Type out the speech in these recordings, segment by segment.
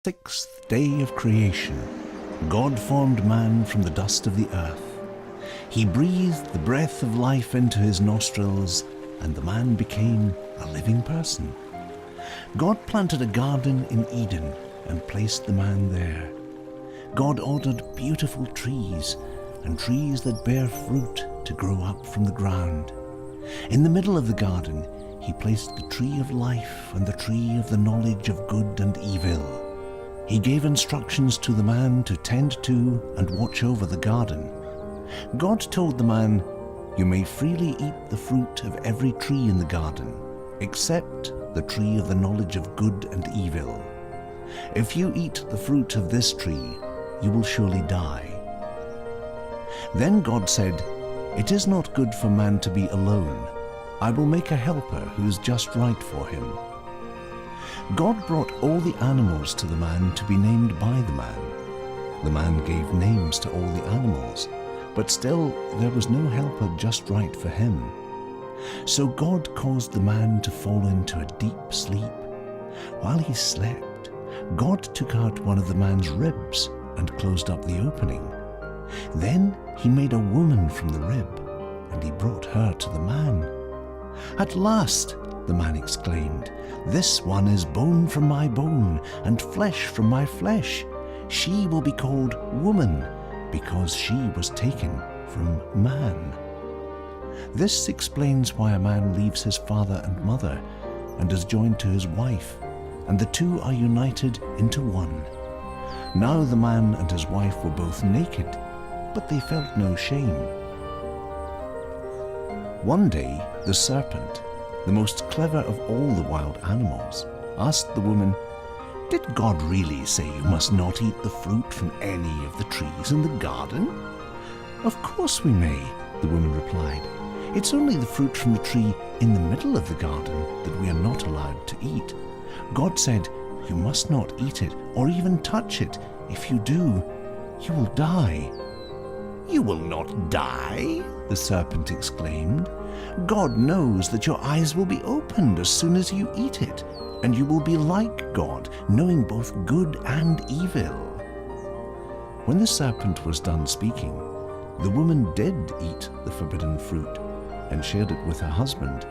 Sixth day of creation, God formed man from the dust of the earth. He breathed the breath of life into his nostrils, and the man became a living person. God planted a garden in Eden and placed the man there. God ordered beautiful trees and trees that bear fruit to grow up from the ground. In the middle of the garden, he placed the tree of life and the tree of the knowledge of good and evil. He gave instructions to the man to tend to and watch over the garden. God told the man, "You may freely eat the fruit of every tree in the garden, except the tree of the knowledge of good and evil. If you eat the fruit of this tree, you will surely die." Then God said, "It is not good for man to be alone. I will make a helper who is just right for him." God brought all the animals to the man to be named by the man. The man gave names to all the animals, but still there was no helper just right for him. So God caused the man to fall into a deep sleep. While he slept, God took out one of the man's ribs and closed up the opening. Then he made a woman from the rib, and he brought her to the man. "At last," the man exclaimed, "this one is bone from my bone and flesh from my flesh. She will be called woman because she was taken from man." This explains why a man leaves his father and mother and is joined to his wife, and the two are united into one. Now the man and his wife were both naked, but they felt no shame. One day, the serpent, the most clever of all the wild animals, asked the woman, "Did God really say you must not eat the fruit from any of the trees in the garden?" "Of course we may," the woman replied. "It's only the fruit from the tree in the middle of the garden that we are not allowed to eat. God said, 'You must not eat it or even touch it. If you do, you will die.'" "You will not die," the serpent exclaimed. "God knows that your eyes will be opened as soon as you eat it, and you will be like God, knowing both good and evil." When the serpent was done speaking, the woman did eat the forbidden fruit and shared it with her husband.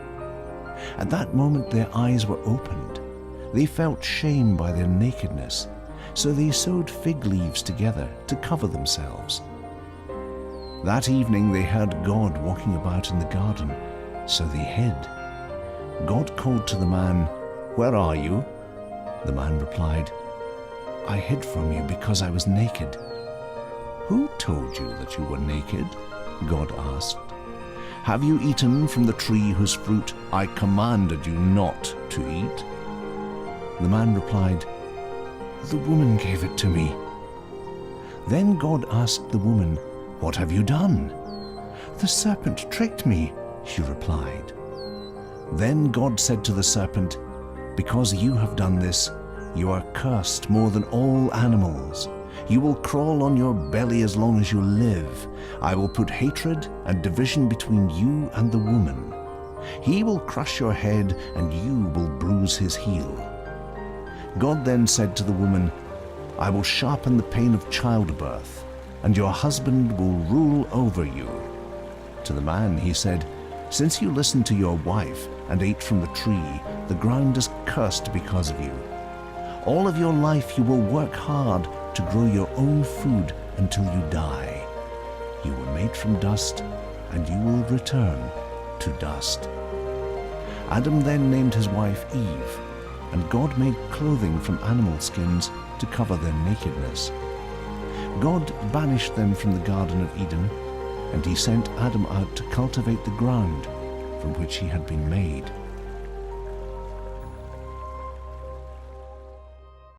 At that moment their eyes were opened. They felt shame by their nakedness, so they sewed fig leaves together to cover themselves. That evening they heard God walking about in the garden, so they hid. God called to the man, "Where are you?" The man replied, "I hid from you because I was naked." "Who told you that you were naked?" God asked. "Have you eaten from the tree whose fruit I commanded you not to eat?" The man replied, "The woman gave it to me." Then God asked the woman, "What have you done?" "The serpent tricked me," she replied. Then God said to the serpent, "Because you have done this, you are cursed more than all animals. You will crawl on your belly as long as you live. I will put hatred and division between you and the woman. He will crush your head, and you will bruise his heel." God then said to the woman, "I will sharpen the pain of childbirth, and your husband will rule over you." To the man he said, "Since you listened to your wife and ate from the tree, the ground is cursed because of you. All of your life you will work hard to grow your own food until you die. You were made from dust, and you will return to dust." Adam then named his wife Eve, and God made clothing from animal skins to cover their nakedness. God banished them from the Garden of Eden, and he sent Adam out to cultivate the ground from which he had been made.